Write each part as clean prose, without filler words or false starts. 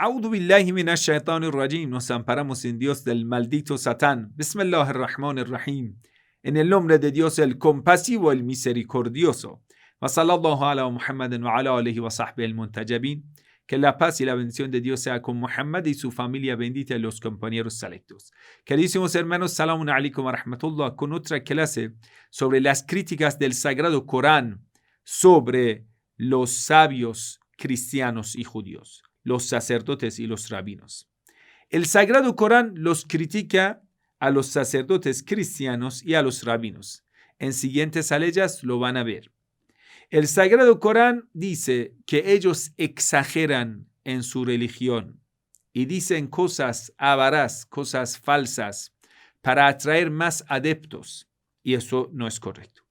A'udhu billahi minash shaitanir rajim. Nos amparamos en Dios del maldito Satán. Bismillahirrahmanirrahim. En el nombre de Dios, el compasivo, el misericordioso. Wa sallallahu ala Muhammadin wa ala alihi wa sahbihi al-muntajabin. Que la paz y la bendición de Dios sea con Muhammad y su familia bendita y los compañeros selectos. Queridísimos hermanos, salamun alaikum wa rahmatullah, con otra clase sobre las críticas del Sagrado Corán sobre los sabios cristianos y judíos, los sacerdotes y los rabinos. El Sagrado Corán los critica a los sacerdotes cristianos y a los rabinos. En siguientes aleyas lo van a ver. El Sagrado Corán dice que ellos exageran en su religión y dicen cosas avaras, cosas falsas para atraer más adeptos, y eso no es correcto.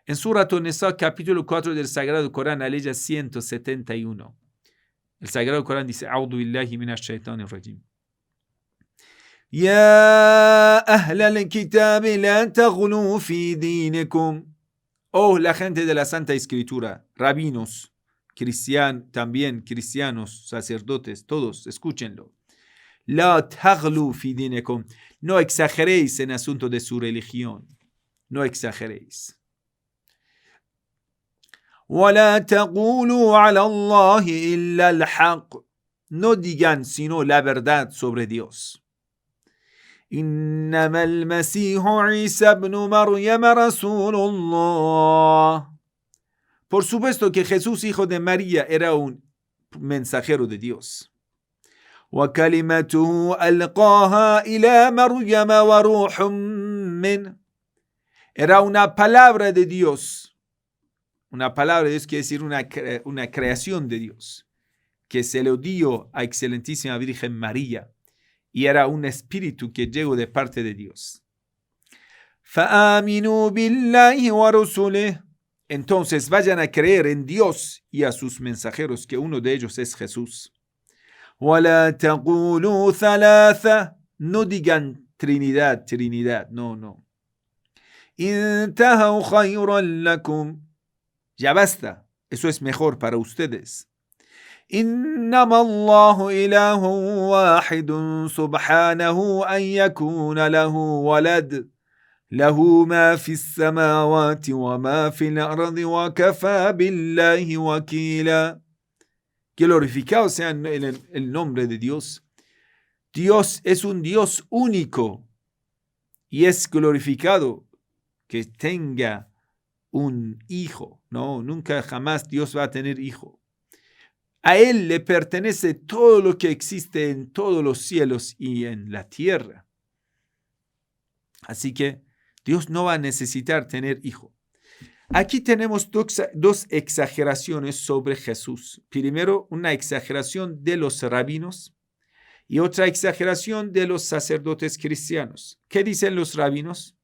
En Surat An-Nisa, capítulo 4 del Sagrado Corán, aleya 171. El Sagrado Corán dice: A'udhu billahi minash shaitanir rajim. Ya ahlal kitab la taghlu fi dinikum. Oh, la gente de la Santa Escritura, rabinos, también cristianos, sacerdotes, todos, escúchenlo. La taghlu fi dinikum. No exageréis en asunto de su religión. No exageréis. وَلَا تَقُولُوا عَلَى اللَّهِ إِلَّا الْحَقِّ. No digan sino la verdad sobre Dios. إِنَّمَا الْمَسِيحُ عِيسَى ابْنُ مَرْيَمَ رَسُولُ اللَّهِ. Por supuesto que Jesús, hijo de María, era un mensajero de Dios. وَكَلِمَتُهُ أَلْقَاهَا إِلَى مَرْيَمَ وَرُوحٌ مِّنْهُ. Era una palabra de Dios. Una palabra de Dios quiere decir una creación de Dios, que se le dio a excelentísima Virgen María, y era un espíritu que llegó de parte de Dios. فَآمِنُوا بِاللَّهِ وَرُسُلِهِ. Entonces vayan a creer en Dios y a sus mensajeros, que uno de ellos es Jesús. وَلَا تَقُولُوا ثَلَاثَةً. No digan Trinidad, no. انتهوا خيرا لكم. Ya basta, eso es mejor para ustedes. إنما الله إله واحد سبحانه أن يكون له ولد له ما في السماوات وما في الأرض وكفى بالله وكيلا. Glorificado sea el nombre de Dios. Dios es un Dios único y es glorificado que tenga un hijo. No, nunca jamás Dios va a tener hijo. A Él le pertenece todo lo que existe en todos los cielos y en la tierra. Así que Dios no va a necesitar tener hijo. Aquí tenemos dos exageraciones sobre Jesús. Primero, una exageración de los rabinos y otra exageración de los sacerdotes cristianos. ¿Qué dicen los rabinos?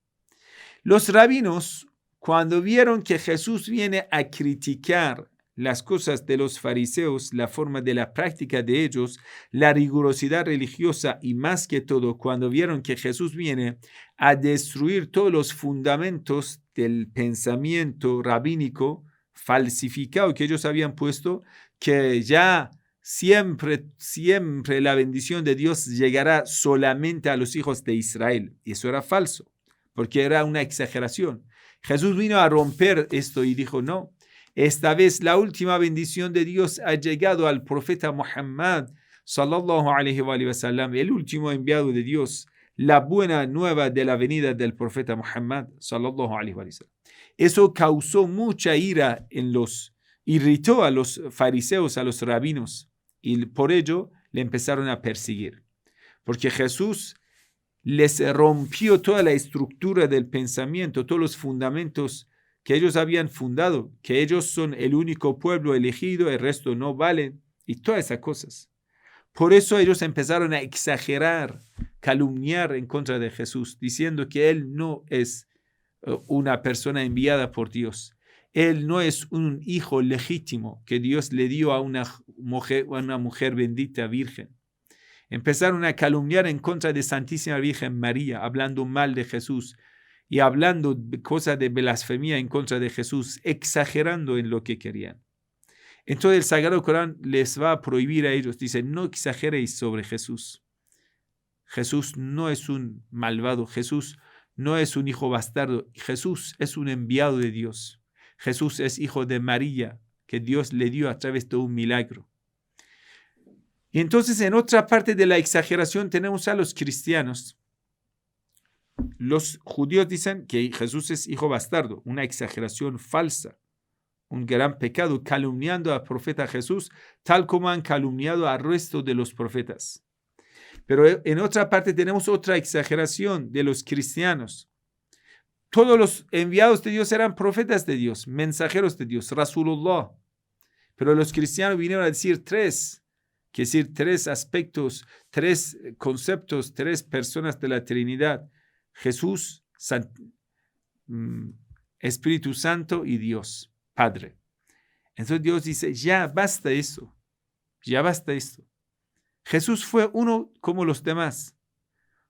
Los rabinos, cuando vieron que Jesús viene a criticar las cosas de los fariseos, la forma de la práctica de ellos, la rigurosidad religiosa y más que todo, cuando vieron que Jesús viene a destruir todos los fundamentos del pensamiento rabínico falsificado que ellos habían puesto, que ya siempre la bendición de Dios llegará solamente a los hijos de Israel. Y eso era falso, porque era una exageración. Jesús vino a romper esto y dijo: no, esta vez la última bendición de Dios ha llegado al profeta Muhammad sallallahu alaihi wa sallam, el último enviado de Dios, la buena nueva de la venida del profeta Muhammad sallallahu alaihi wa sallam. Eso causó mucha ira irritó a los fariseos, a los rabinos, y por ello le empezaron a perseguir, porque Jesús les rompió toda la estructura del pensamiento, todos los fundamentos que ellos habían fundado, que ellos son el único pueblo elegido, el resto no valen, y todas esas cosas. Por eso ellos empezaron a exagerar, calumniar en contra de Jesús, diciendo que Él no es una persona enviada por Dios. Él no es un hijo legítimo que Dios le dio a una mujer bendita, virgen. Empezaron a calumniar en contra de Santísima Virgen María, hablando mal de Jesús y hablando cosas de blasfemia en contra de Jesús, exagerando en lo que querían. Entonces el Sagrado Corán les va a prohibir a ellos. Dice, no exageréis sobre Jesús. Jesús no es un malvado. Jesús no es un hijo bastardo. Jesús es un enviado de Dios. Jesús es hijo de María, que Dios le dio a través de un milagro. Y entonces en otra parte de la exageración tenemos a los cristianos. Los judíos dicen que Jesús es hijo bastardo, una exageración falsa, un gran pecado, calumniando al profeta Jesús, tal como han calumniado al resto de los profetas. Pero en otra parte tenemos otra exageración de los cristianos. Todos los enviados de Dios eran profetas de Dios, mensajeros de Dios, Rasulullah. Pero los cristianos vinieron a decir tres, que decir tres aspectos, tres conceptos, tres personas de la Trinidad: Jesús, Espíritu Santo y Dios, Padre. Entonces Dios dice, ya basta eso, ya basta esto. Jesús fue uno como los demás,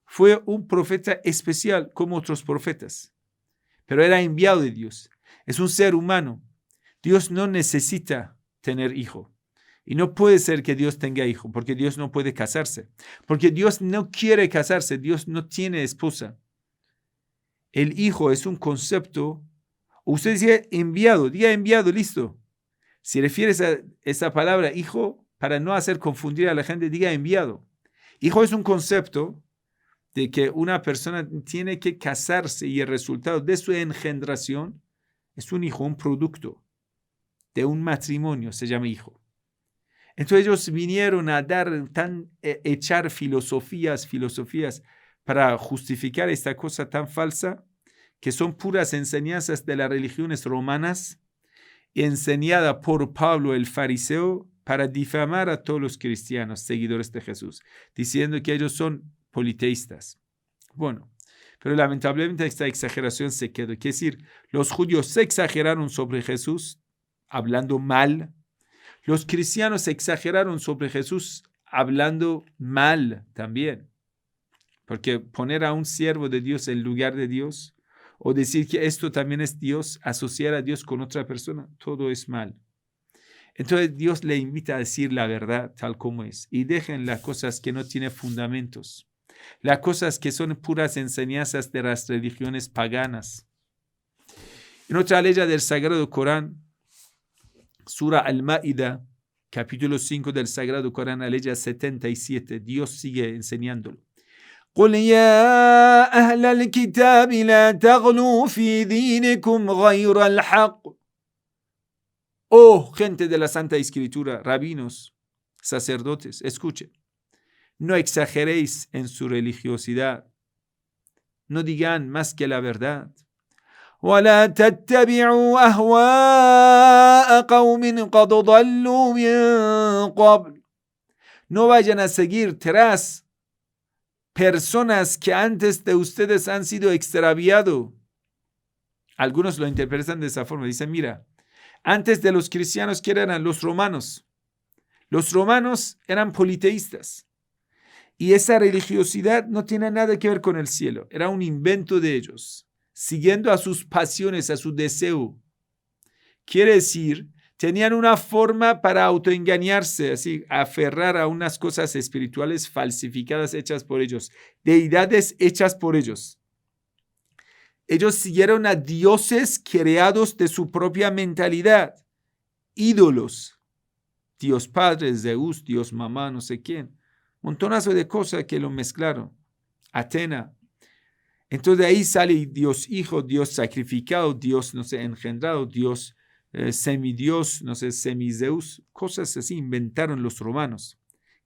fue un profeta especial como otros profetas, pero era enviado de Dios, es un ser humano. Dios no necesita tener hijo. Y no puede ser que Dios tenga hijo, porque Dios no puede casarse. Porque Dios no quiere casarse, Dios no tiene esposa. El hijo es un concepto. Usted dice enviado, diga enviado, listo. Si refieres a esa palabra hijo, para no hacer confundir a la gente, diga enviado. Hijo es un concepto de que una persona tiene que casarse y el resultado de su engendración es un hijo, un producto de un matrimonio, se llama hijo. Entonces ellos vinieron a echar filosofías para justificar esta cosa tan falsa, que son puras enseñanzas de las religiones romanas, enseñada por Pablo el fariseo para difamar a todos los cristianos, seguidores de Jesús, diciendo que ellos son politeístas. Bueno, pero lamentablemente esta exageración se quedó. Quiere decir, los judíos se exageraron sobre Jesús, hablando mal. Los cristianos exageraron sobre Jesús, hablando mal también. Porque poner a un siervo de Dios en lugar de Dios, o decir que esto también es Dios, asociar a Dios con otra persona, todo es mal. Entonces Dios le invita a decir la verdad tal como es. Y dejen las cosas que no tienen fundamentos. Las cosas que son puras enseñanzas de las religiones paganas. En otra ley del Sagrado Corán, Sura Al-Ma'ida, capítulo 5 del Sagrado Corán, la ley 77, Dios sigue enseñándolo. قُلْ يَا أَهْلَ الْكِتَابِ لَا تَغْلُوا فِي دِينِكُمْ غَيْرَ الْحَقِّ. Oh, gente de la Santa Escritura, rabinos, sacerdotes, escuchen. No exageréis en su religiosidad. No digan más que la verdad. وَلَا تَتَّبِعُوا أَهْوَاءَ قَوْمٍ قَدْ ضَلُّوا مِنْ قَبْلُ. No vayan a seguir tras personas que antes de ustedes han sido extraviados. Algunos lo interpretan de esa forma. Dicen, mira, antes de los cristianos, ¿quién eran? Los romanos. Los romanos eran politeístas. Y esa religiosidad no tiene nada que ver con el cielo. Era un invento de ellos, siguiendo a sus pasiones, a su deseo. Quiere decir, tenían una forma para autoengañarse, así, aferrar a unas cosas espirituales falsificadas hechas por ellos, deidades hechas por ellos. Ellos siguieron a dioses creados de su propia mentalidad, ídolos, Dios Padre, Zeus, Dios Mamá, no sé quién, montonazo de cosas que lo mezclaron, Atena. Entonces de ahí sale Dios Hijo, Dios sacrificado, Dios, no sé, engendrado, Dios semidios, no sé, semizeus, cosas así inventaron los romanos,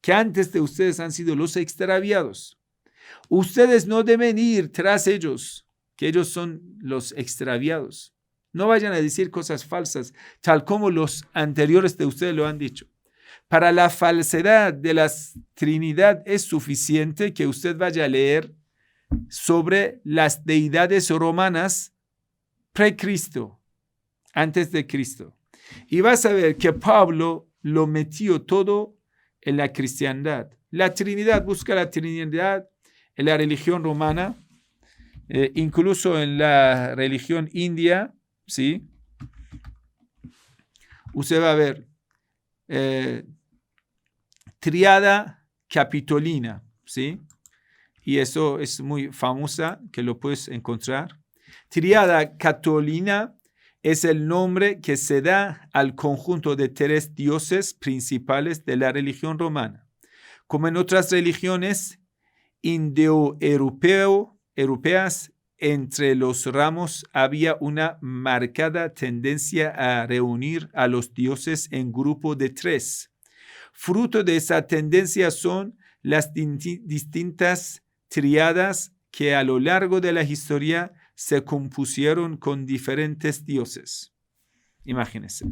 que antes de ustedes han sido los extraviados. Ustedes no deben ir tras ellos, que ellos son los extraviados. No vayan a decir cosas falsas, tal como los anteriores de ustedes lo han dicho. Para la falsedad de la Trinidad es suficiente que usted vaya a leer sobre las deidades romanas pre-Cristo, antes de Cristo. Y vas a ver que Pablo lo metió todo en la cristiandad. La Trinidad, busca la Trinidad en la religión romana, incluso en la religión india, ¿sí? Usted va a ver triada capitolina, ¿sí? Y eso es muy famosa, que lo puedes encontrar. Triada capitolina es el nombre que se da al conjunto de 3 dioses principales de la religión romana. Como en otras religiones indoeuropeas, entre los ramos había una marcada tendencia a reunir a los dioses en grupo de 3. Fruto de esa tendencia son las distintas triadas que a lo largo de la historia se compusieron con diferentes dioses. Imagínense.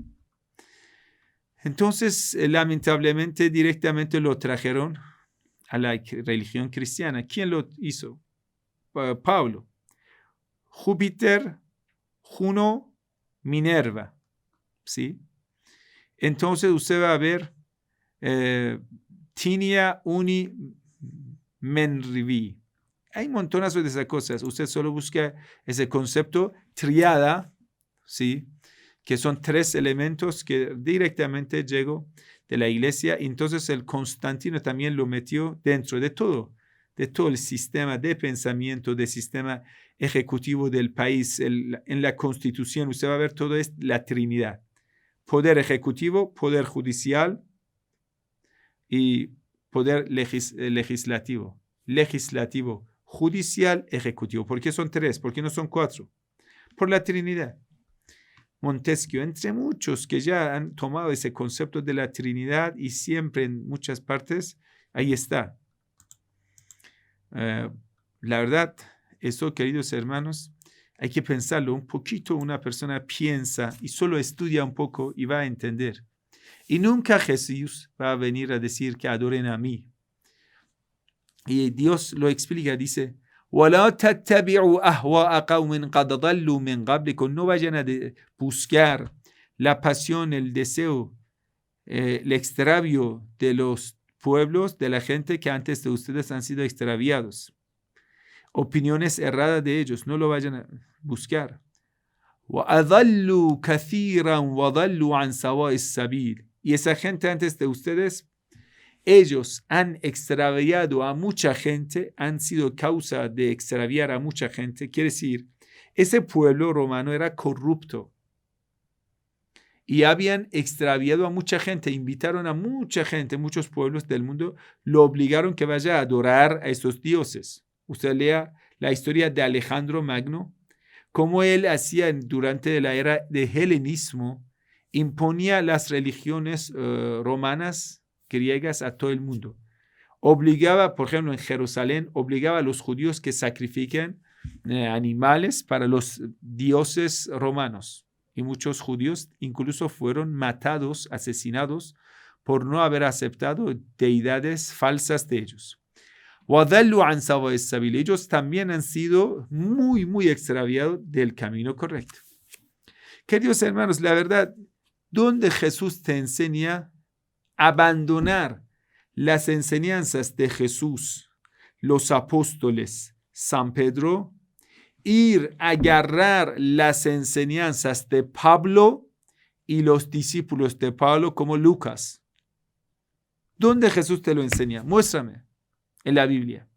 Entonces, lamentablemente, directamente lo trajeron a la religión cristiana. ¿Quién lo hizo? Pablo. Júpiter, Juno, Minerva. ¿Sí? Entonces, usted va a ver Tinia Uni Menrivi. Hay montones de esas cosas. Usted solo busca ese concepto triada, ¿sí? Que son 3 elementos que directamente llegó de la iglesia. Entonces el Constantino también lo metió dentro de todo el sistema de pensamiento, del sistema ejecutivo del país. En la Constitución usted va a ver todo es la Trinidad. Poder ejecutivo, poder judicial y poder legislativo. Legislativo, judicial, ejecutivo. ¿Por qué son 3? ¿Por qué no son 4? Por la Trinidad. Montesquieu, entre muchos que ya han tomado ese concepto de la Trinidad y siempre en muchas partes, ahí está. La verdad, eso, queridos hermanos, hay que pensarlo un poquito. Una persona piensa y solo estudia un poco y va a entender. Y nunca Jesús va a venir a decir que adoren a mí. Y Dios lo explica, dice, وَلَا تَتَّبِعُوا أَهْوَاءَ قَوْمٍ قَدْ ضَلُّوا مِنْ قَبْلِكُمْ. No vayan a buscar la pasión, el deseo, el extravio de los pueblos, de la gente que antes de ustedes han sido extraviados. Opiniones erradas de ellos, no lo vayan a buscar. وَأَضَلُّوا كَثِيرًا وَضَلُّوا عَنْ سَوَاءِ السَّبِيلِ. Y esa gente antes de ustedes, ellos han extraviado a mucha gente, han sido causa de extraviar a mucha gente. Quiere decir, ese pueblo romano era corrupto y habían extraviado a mucha gente, invitaron a mucha gente, muchos pueblos del mundo, lo obligaron que vaya a adorar a esos dioses. Usted lea la historia de Alejandro Magno, cómo él hacía durante la era del helenismo, imponía las religiones romanas, griegas a todo el mundo. Obligaba, por ejemplo, en Jerusalén, obligaba a los judíos que sacrifiquen animales para los dioses romanos. Y muchos judíos incluso fueron matados, asesinados, por no haber aceptado deidades falsas de ellos. Ellos también han sido muy extraviados del camino correcto. Queridos hermanos, la verdad, donde Jesús te enseña a abandonar las enseñanzas de Jesús, los apóstoles, San Pedro, ir a agarrar las enseñanzas de Pablo y los discípulos de Pablo como Lucas. ¿Dónde Jesús te lo enseña? Muéstrame en la Biblia.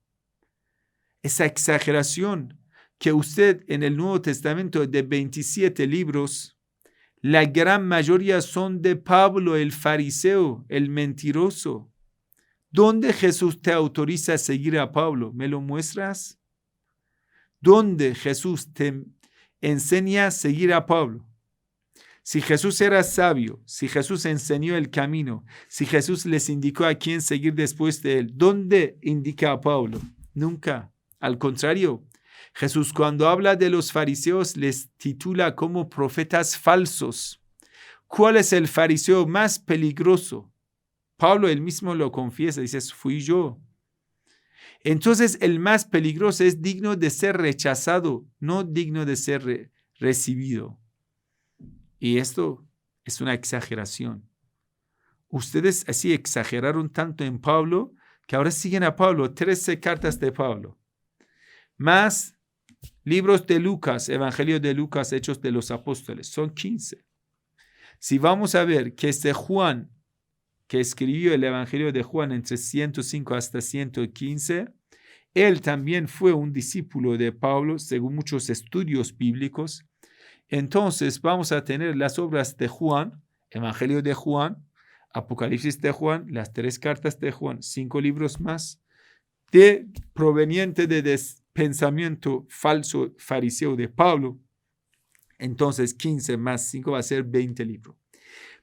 Esa exageración que usted en el Nuevo Testamento de 27 libros, la gran mayoría son de Pablo, el fariseo, el mentiroso. ¿Dónde Jesús te autoriza a seguir a Pablo? ¿Me lo muestras? ¿Dónde Jesús te enseña a seguir a Pablo? Si Jesús era sabio, si Jesús enseñó el camino, si Jesús les indicó a quién seguir después de él, ¿dónde indica a Pablo? Nunca. Al contrario, Jesús cuando habla de los fariseos les titula como profetas falsos. ¿Cuál es el fariseo más peligroso? Pablo él mismo lo confiesa, dice, fui yo. Entonces el más peligroso es digno de ser rechazado, no digno de ser recibido. Y esto es una exageración. Ustedes así exageraron tanto en Pablo que ahora siguen a Pablo, 13 cartas de Pablo, más libros de Lucas, Evangelio de Lucas, Hechos de los Apóstoles, son 15. Si vamos a ver que este Juan que escribió el Evangelio de Juan entre 105 hasta 115, él también fue un discípulo de Pablo, según muchos estudios bíblicos. Entonces vamos a tener las obras de Juan, Evangelio de Juan, Apocalipsis de Juan, las 3 cartas de Juan, 5 libros más, proveniente de pensamiento falso fariseo de Pablo. Entonces 15 más 5 va a ser 20 libros.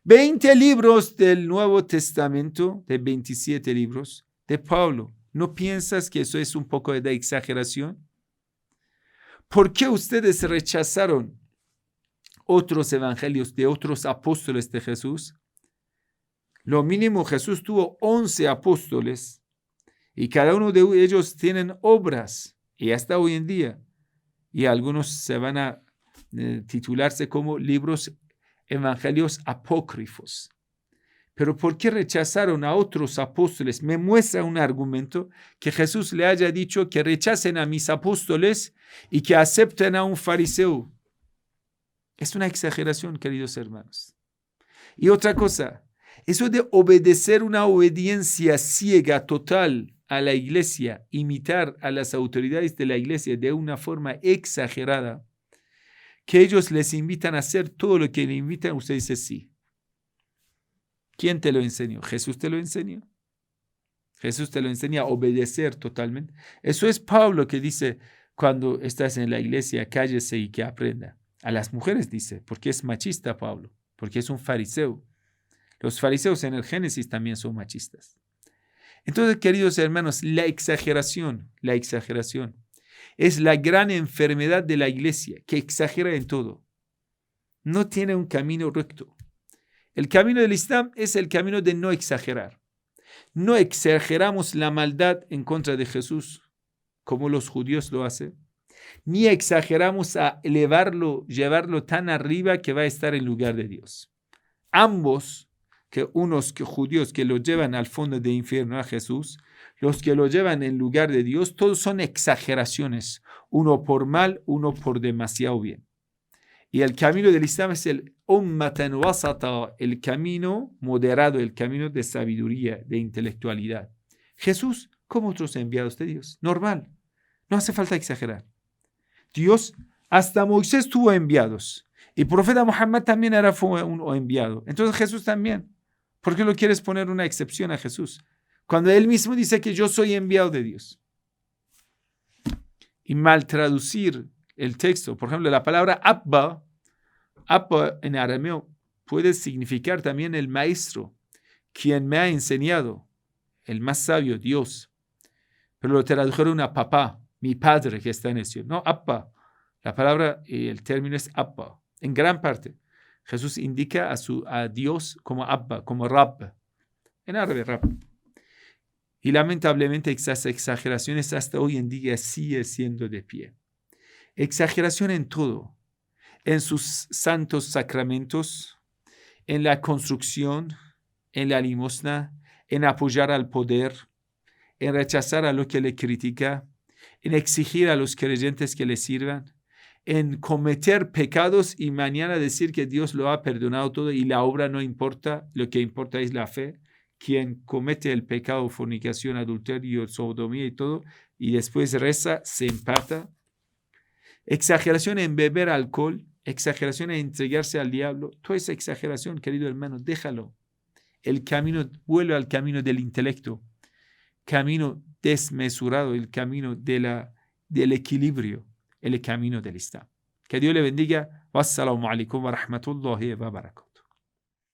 20 libros del Nuevo Testamento, de 27 libros de Pablo. ¿No piensas que eso es un poco de exageración? ¿Por qué ustedes rechazaron otros evangelios de otros apóstoles de Jesús? Lo mínimo, Jesús tuvo 11 apóstoles y cada uno de ellos tienen obras y hasta hoy en día. Y algunos se van a titularse como libros evangelios apócrifos. Pero ¿por qué rechazaron a otros apóstoles? Me muestra un argumento que Jesús le haya dicho que rechacen a mis apóstoles y que acepten a un fariseo. Es una exageración, queridos hermanos. Y otra cosa, eso de obedecer una obediencia ciega, total a la iglesia, imitar a las autoridades de la iglesia de una forma exagerada, que ellos les invitan a hacer todo lo que le invitan, usted dice sí. ¿Quién te lo enseñó? ¿Jesús te lo enseñó? Jesús te lo enseña a obedecer totalmente. Eso es Pablo que dice, cuando estás en la iglesia, cállese y que aprenda. A las mujeres dice, porque es machista Pablo, porque es un fariseo. Los fariseos en el Génesis también son machistas. Entonces, queridos hermanos, la exageración es la gran enfermedad de la iglesia, que exagera en todo. No tiene un camino recto. El camino del Islam es el camino de no exagerar. No exageramos la maldad en contra de Jesús, como los judíos lo hacen, ni exageramos a llevarlo tan arriba que va a estar en lugar de Dios. Ambos, judíos que lo llevan al fondo del infierno a Jesús, los que lo llevan en lugar de Dios, todos son exageraciones, uno por mal, uno por demasiado bien. Y el camino del Islam es el ummatan wasata, el camino moderado, el camino de sabiduría, de intelectualidad. Jesús, como otros enviados de Dios, normal, no hace falta exagerar. Dios, hasta Moisés tuvo enviados, y el profeta Muhammad también fue un enviado. Entonces Jesús también. ¿Por qué lo quieres poner una excepción a Jesús? Cuando él mismo dice que yo soy enviado de Dios. Y mal traducir el texto, por ejemplo, la palabra Abba en arameo puede significar también el maestro, quien me ha enseñado, el más sabio, Dios. Pero lo tradujeron a papá, mi padre que está en el cielo. No, Abba. La palabra y el término es Abba. En gran parte, Jesús indica a Dios como Abba, como Rabb. En árabe, Rabb. Y lamentablemente esas exageraciones hasta hoy en día siguen siendo de pie. Exageración en todo, en sus santos sacramentos, en la construcción, en la limosna, en apoyar al poder, en rechazar a lo que le critica, en exigir a los creyentes que le sirvan, en cometer pecados y mañana decir que Dios lo ha perdonado todo y la obra no importa, lo que importa es la fe. Quien comete el pecado, fornicación, adulterio, sodomía y todo, y después reza, se empata. Exageración en beber alcohol, exageración en entregarse al diablo, toda esa exageración, querido hermano, déjalo. Vuelve al camino del intelecto, camino desmesurado, el camino del equilibrio, el camino del Islam. Que Dios le bendiga. Wassalamu alaikum wa rahmatullahi wa barakatuh.